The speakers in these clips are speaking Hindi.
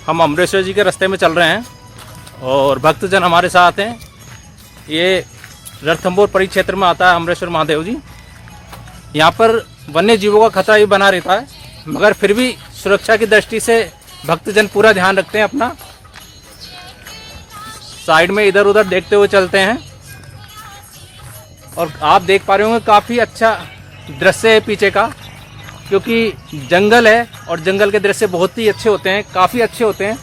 हम अमृतसर जी के रास्ते में चल रहे हैं और भक्तजन हमारे साथ हैं। ये रणथंभौर परिक्षेत्र में आता है अमृतसर महादेव जी। यहाँ पर वन्य जीवों का खतरा भी बना रहता है, मगर फिर भी सुरक्षा की दृष्टि से भक्तजन पूरा ध्यान रखते हैं अपना। साइड में इधर उधर देखते हुए चलते हैं और आप देख पा रहे होंगे काफ़ी अच्छा दृश्य है पीछे का, क्योंकि जंगल है और जंगल के दृश्य बहुत ही अच्छे होते हैं, काफ़ी अच्छे होते हैं।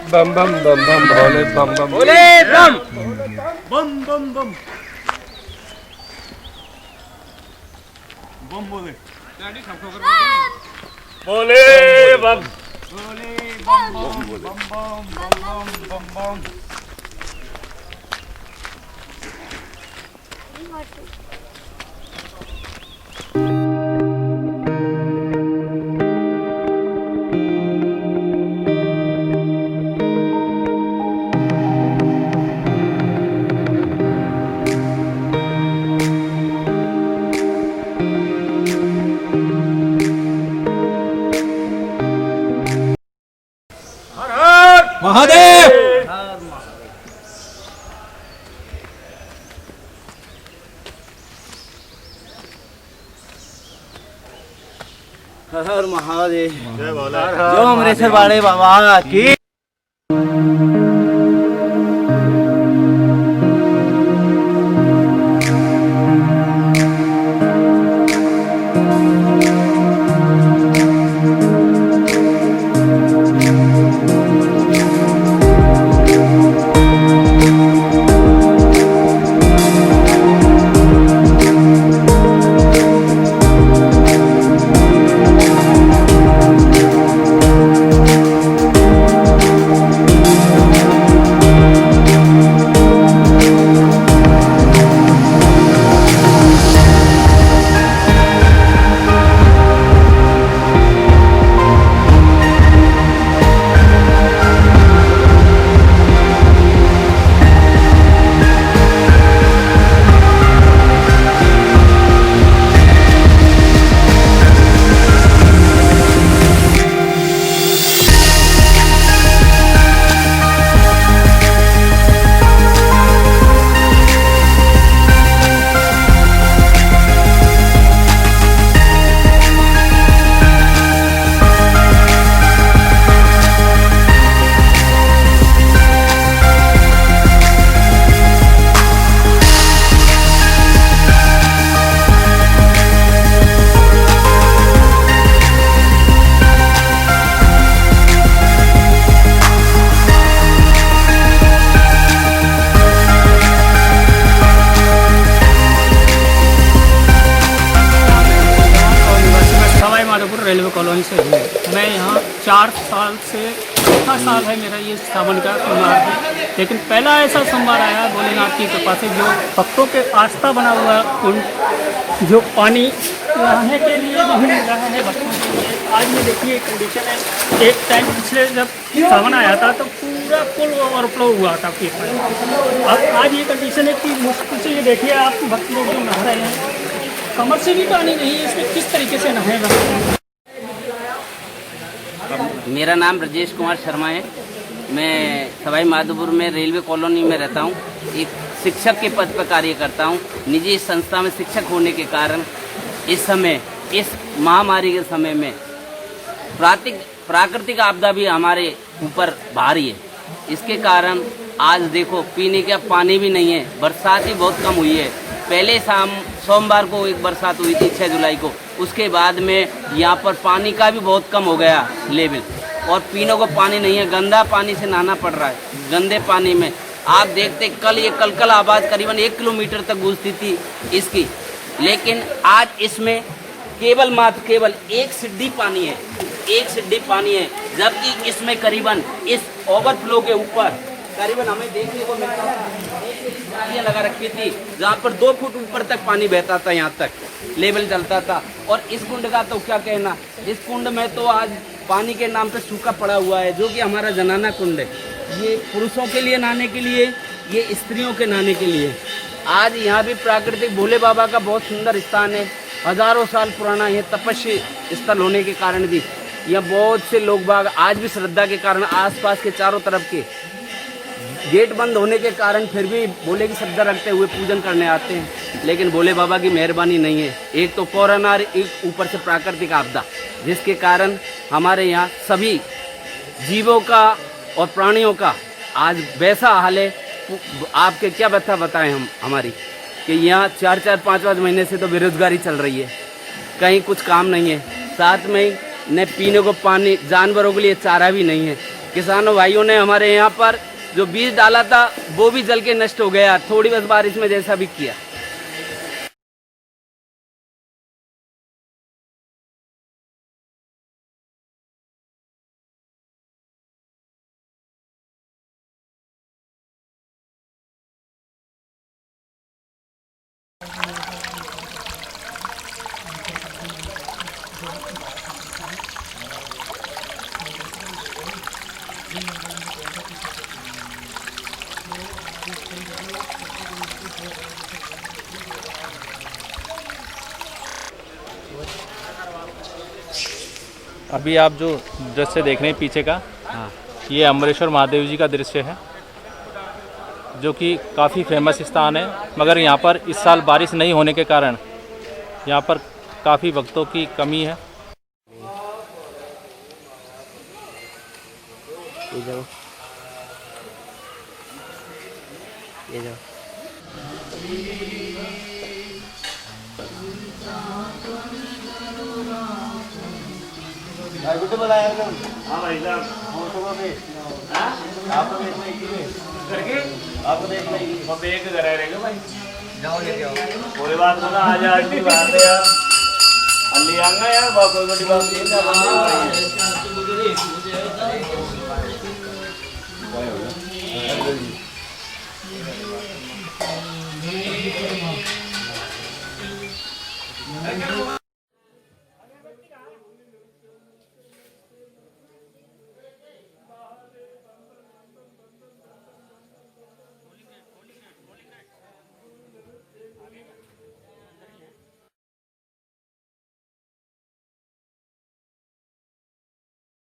बम बम बम बम भोले बम बम भोले बम बम बम बम बम बोले भोले बम बोले बम बम बम बम बम बम बम। महादेव। हर महादेव, जो अमृतसर वाले बाबा की। रेलवे कॉलोनी से हूँ। मैं यहाँ 4 साल से, चौथा साल है मेरा ये सावन का सोमवार है। लेकिन पहला ऐसा सोमवार आया भोलेनाथ की कृपा से, जो भक्तों के आस्था बना हुआ कुंड, जो पानी नहाने के लिए नहीं मिल रहा है भक्तों के लिए। आज ये देखिए कंडीशन है। एक टाइम पिछले जब सावन आया था तो पूरा पुल ओवरफ्लो हुआ था फिर। अब आज ये कंडीशन है कि मुश्किल से, ये देखिए आप भक्त लोग जो नहा रहे हैं, कमर से भी पानी नहीं है, इसमें किस तरीके से नहाएगा। मेरा नाम राजेश कुमार शर्मा है। मैं सवाई माधोपुर में रेलवे कॉलोनी में रहता हूँ। एक शिक्षक के पद पर कार्य करता हूँ। निजी संस्था में शिक्षक होने के कारण इस समय, इस महामारी के समय में प्राकृतिक आपदा भी हमारे ऊपर भारी है। इसके कारण आज देखो पीने का पानी भी नहीं है, बरसात ही बहुत कम हुई है। पहले सोमवार को एक बरसात हुई थी 6 जुलाई को, उसके बाद में यहाँ पर पानी का भी बहुत कम हो गया लेवल, और पीने को पानी नहीं है। गंदा पानी से नहाना पड़ रहा है। गंदे पानी में आप देखते कल ये कलकल आवाज़ करीबन 1 किलोमीटर तक गूंजती थी इसकी, लेकिन आज इसमें केवल एक सीढ़ी पानी है, एक सीढ़ी पानी है, जबकि इसमें करीबन इस ओवरफ्लो के ऊपर करीबन हमें देखने को मिलता है नालियाँ लगा रखी थी जहाँ पर 2 फुट ऊपर तक पानी बहता था, यहाँ तक लेवल चलता था। और इस कुंड का तो क्या कहना, इस कुंड में तो आज पानी के नाम पे सूखा पड़ा हुआ है, जो कि हमारा जनाना कुंड है। ये पुरुषों के लिए नहाने के लिए, ये स्त्रियों के नहाने के लिए। आज यहाँ भी प्राकृतिक भोले बाबा का बहुत सुंदर स्थान है, हजारों साल पुराना यह तपस्या स्थल होने के कारण भी यहाँ बहुत से लोग बाग आज भी श्रद्धा के कारण आसपास के चारों तरफ के गेट बंद होने के कारण फिर भी भोले की श्रद्धा रखते हुए पूजन करने आते हैं। लेकिन भोले बाबा की मेहरबानी नहीं है, एक तो कोरोना, एक ऊपर से प्राकृतिक आपदा, जिसके कारण हमारे यहाँ सभी जीवों का और प्राणियों का आज वैसा हाल है। आपके क्या व्यथा बताएं हम हमारी कि यहाँ 4-4, 5-5 महीने से तो बेरोजगारी चल रही है, कहीं कुछ काम नहीं है, साथ में न पीने को पानी, जानवरों के लिए चारा भी नहीं है। किसानों भाइयों ने हमारे यहाँ पर जो बीज डाला था वो भी जल के नष्ट हो गया, थोड़ी बस बारिश में जैसा भी किया। अभी आप जो दृश्य देख रहे हैं पीछे का, ये अमरेश्वर महादेव जी का दृश्य है, जो कि काफ़ी फेमस स्थान है। मगर यहाँ पर इस साल बारिश नहीं होने के कारण यहाँ पर काफ़ी भक्तों की कमी है।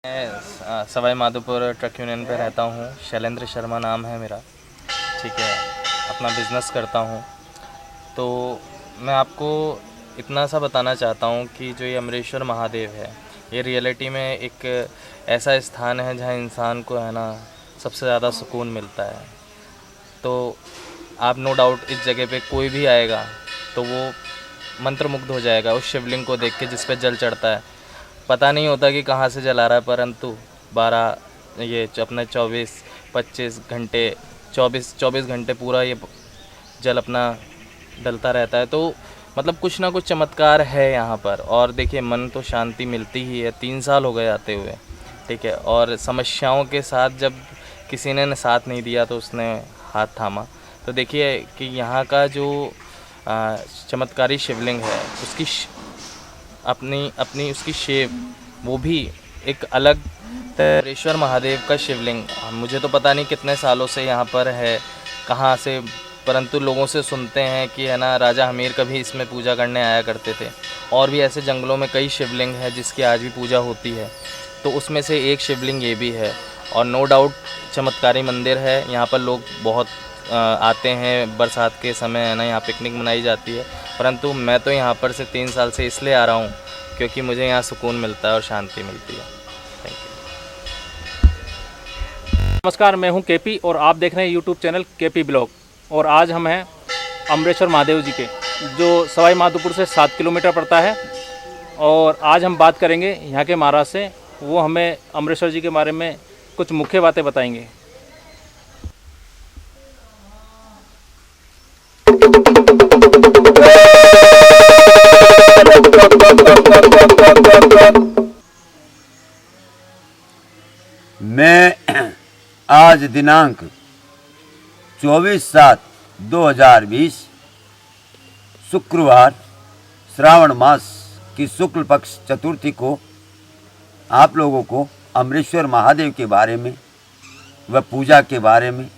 मैं सवाई माधोपुर ट्रक यूनियन पे रहता हूँ। शैलेंद्र शर्मा नाम है मेरा, ठीक है। अपना बिज़नेस करता हूँ। तो मैं आपको इतना सा बताना चाहता हूँ कि जो ये अमरेश्वर महादेव है, ये रियलिटी में एक ऐसा स्थान है जहाँ इंसान को है ना सबसे ज़्यादा सुकून मिलता है। तो आप नो डाउट इस जगह पे कोई भी आएगा तो वो मंत्रमुग्ध हो जाएगा उस शिवलिंग को देख के जिस पे जल चढ़ता है। पता नहीं होता कि कहाँ से जल आ रहा है, परंतु 24 घंटे 24 घंटे पूरा ये जल अपना डलता रहता है। तो मतलब कुछ ना कुछ चमत्कार है यहाँ पर। और देखिए मन तो शांति मिलती ही है। 3 साल हो गए आते हुए, ठीक है। और समस्याओं के साथ जब किसी ने साथ नहीं दिया तो उसने हाथ थामा। तो देखिए कि यहाँ का जो चमत्कारी शिवलिंग है उसकी अपनी उसकी शेप वो भी एक अलग। अमरेश्वर महादेव का शिवलिंग मुझे तो पता नहीं कितने सालों से यहाँ पर है, कहाँ से, परंतु लोगों से सुनते हैं कि है ना राजा हमीर कभी इसमें पूजा करने आया करते थे। और भी ऐसे जंगलों में कई शिवलिंग है जिसकी आज भी पूजा होती है। तो उसमें से एक शिवलिंग ये भी है। और नो डाउट चमत्कारी मंदिर है। यहाँ पर लोग बहुत आते हैं, बरसात के समय है ना यहाँ पिकनिक मनाई जाती है। परंतु मैं तो यहाँ पर से 3 साल से इसलिए आ रहा हूँ क्योंकि मुझे यहाँ सुकून मिलता है और शांति मिलती है। Thank you. नमस्कार, मैं हूं केपी और आप देख रहे हैं यूट्यूब चैनल केपी ब्लॉग। और आज हम हैं अमरेश्वर महादेव जी के, जो सवाई माधोपुर से 7 किलोमीटर पड़ता है। और आज हम बात करेंगे यहाँ के महाराज से, वो हमें अमरेश्वर जी के बारे में कुछ मुख्य बातें बताएंगे। मैं आज दिनांक 24/7 2020 शुक्रवार श्रावण मास की शुक्ल पक्ष चतुर्थी को आप लोगों को अमरेश्वर महादेव के बारे में व पूजा के बारे में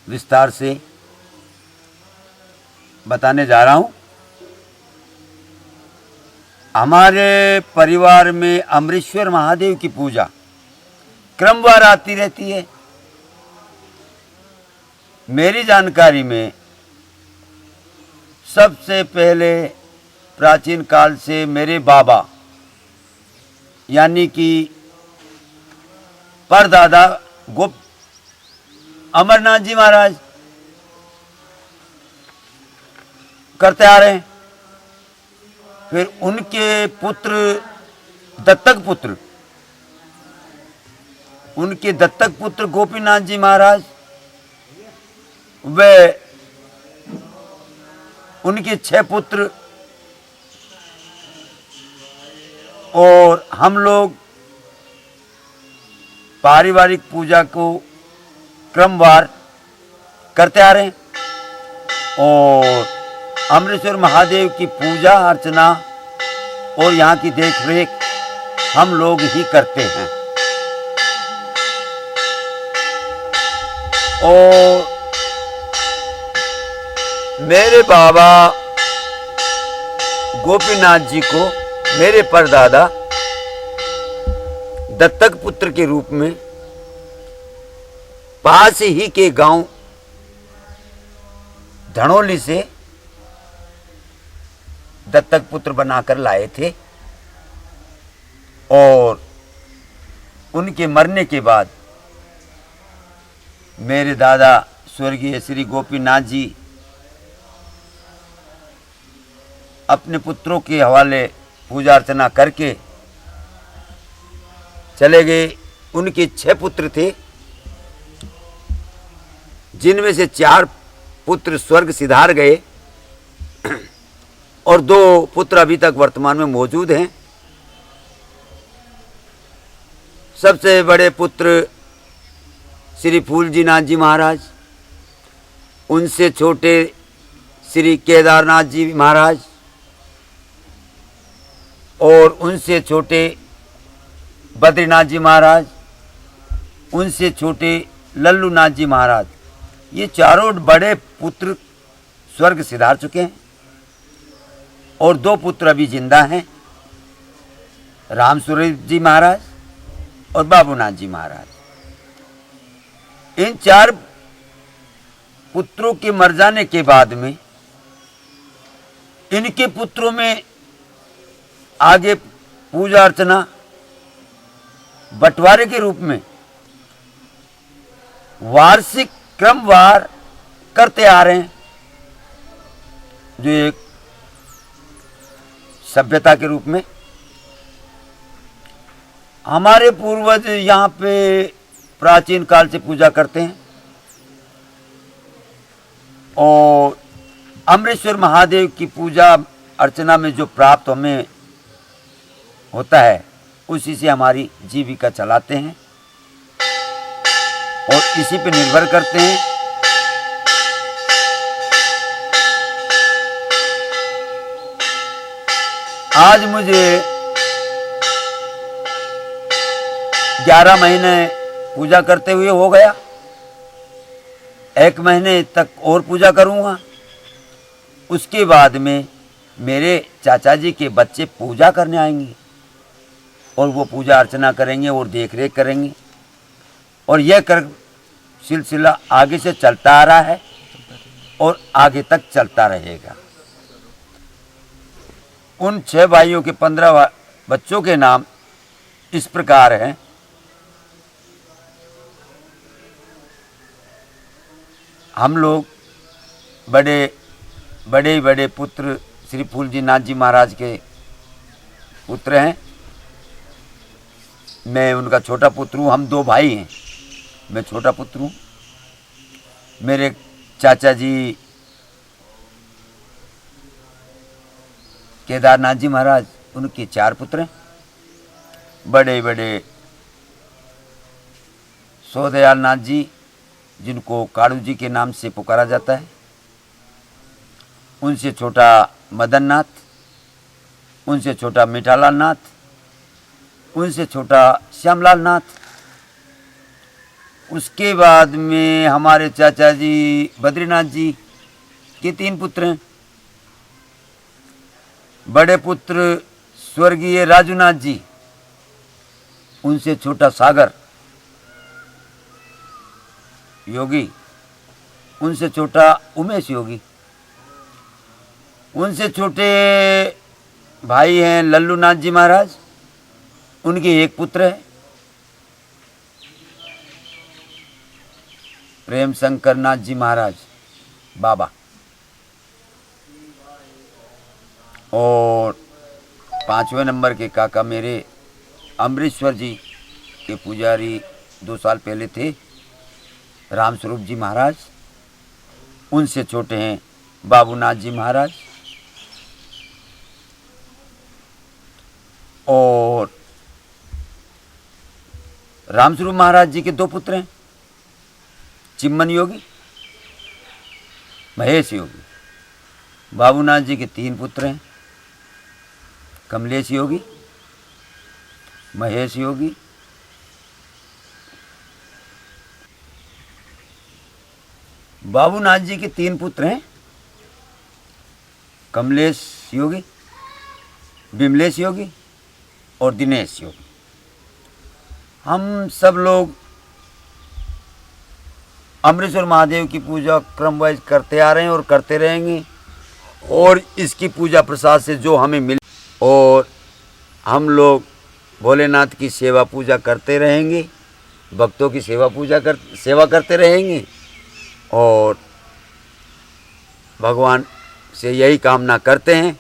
विस्तार से बताने जा रहा हूँ। हमारे परिवार में अमरेश्वर महादेव की पूजा क्रमवार आती रहती है। मेरी जानकारी में सबसे पहले प्राचीन काल से मेरे बाबा यानी कि परदादा अमरनाथ जी महाराज करते आ रहे हैं। फिर उनके पुत्र दत्तक पुत्र गोपीनाथ जी महाराज वे उनके 6 पुत्र और हम लोग पारिवारिक पूजा को क्रमवार करते आ रहे हैं और अमरेश्वर महादेव की पूजा अर्चना और यहाँ की देखरेख हम लोग ही करते हैं। और मेरे बाबा गोपीनाथ जी को मेरे परदादा दत्तक पुत्र के रूप में पास ही के गांव धनौली से दत्तक पुत्र बनाकर लाए थे और उनके मरने के बाद मेरे दादा स्वर्गीय श्री गोपीनाथ जी अपने पुत्रों के हवाले पूजा अर्चना करके चले गए। उनके 6 पुत्र थे जिनमें से 4 पुत्र स्वर्ग सिधार गए और 2 पुत्र अभी तक वर्तमान में मौजूद हैं। सबसे बड़े पुत्र श्री फूलजी नाथ जी महाराज, उनसे छोटे श्री केदारनाथ जी महाराज और उनसे छोटे बद्रीनाथ जी महाराज, उनसे छोटे लल्लूनाथ जी महाराज। ये चारों बड़े पुत्र स्वर्ग सिधार चुके हैं और 2 पुत्र अभी जिंदा हैं, रामसूरज जी महाराज और बाबूनाथ जी महाराज। इन 4 पुत्रों के मर जाने के बाद में इनके पुत्रों में आगे पूजा अर्चना बंटवारे के रूप में वार्षिक क्रमवार करते आ रहे हैं, जो एक सभ्यता के रूप में। हमारे पूर्वज यहाँ पे प्राचीन काल से पूजा करते हैं और अमरेश्वर महादेव की पूजा अर्चना में जो प्राप्त हमें होता है उसी से हमारी जीविका चलाते हैं और इसी पे निर्भर करते हैं। आज मुझे 11 महीने पूजा करते हुए हो गया, 1 महीने तक और पूजा करूंगा। उसके बाद में मेरे चाचा जी के बच्चे पूजा करने आएंगे और वो पूजा अर्चना करेंगे और देख रेख करेंगे और यह सिलसिला आगे से चलता आ रहा है और आगे तक चलता रहेगा। उन 6 भाइयों के 15 बच्चों के नाम इस प्रकार हैं। हम लोग बड़े पुत्र श्री फूलजी नाथ जी महाराज के पुत्र हैं। मैं उनका छोटा पुत्र हूँ। हम 2 भाई हैं, मैं छोटा पुत्र हूँ। मेरे चाचा जी केदारनाथ जी महाराज, उनके 4 पुत्र हैं। बड़े सोदयाल नाथ जी, जिनको काड़ू जी के नाम से पुकारा जाता है, उनसे छोटा मदन नाथ, उनसे छोटा मिठालाल नाथ, उनसे छोटा श्यामलाल नाथ। उसके बाद में हमारे चाचा जी बद्रीनाथ जी के 3 पुत्र हैं। बड़े पुत्र स्वर्गीय राजूनाथ जी, उनसे छोटा सागर योगी, उनसे छोटा उमेश योगी, उनसे छोटे भाई हैं लल्लू नाथ जी महाराज, उनके 1 पुत्र है। प्रेम शंकर नाथ जी महाराज बाबा, और 5वें नंबर के काका मेरे अमृतसर जी के पुजारी 2 साल पहले थे, रामस्वरूप जी महाराज। उनसे छोटे हैं बाबूनाथ जी महाराज, और रामस्वरूप महाराज जी के 2 पुत्र हैं, चिम्मन योगी, महेश योगी। बाबूनाथ जी के 3 पुत्र हैं, कमलेश योगी, महेश योगी, बाबूनाथ जी के 3 पुत्र हैं, कमलेश योगी, विमलेश योगी और दिनेश योगी। हम सब लोग अमृतसर महादेव की पूजा क्रमवाइज करते आ रहे हैं और करते रहेंगे, और इसकी पूजा प्रसाद से जो हमें मिले, और हम लोग भोलेनाथ की सेवा पूजा करते रहेंगे, भक्तों की सेवा करते रहेंगे, और भगवान से यही कामना करते हैं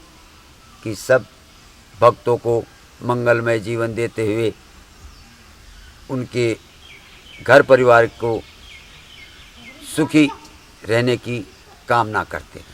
कि सब भक्तों को मंगलमय जीवन देते हुए उनके घर परिवार को सुखी रहने की कामना करते हैं।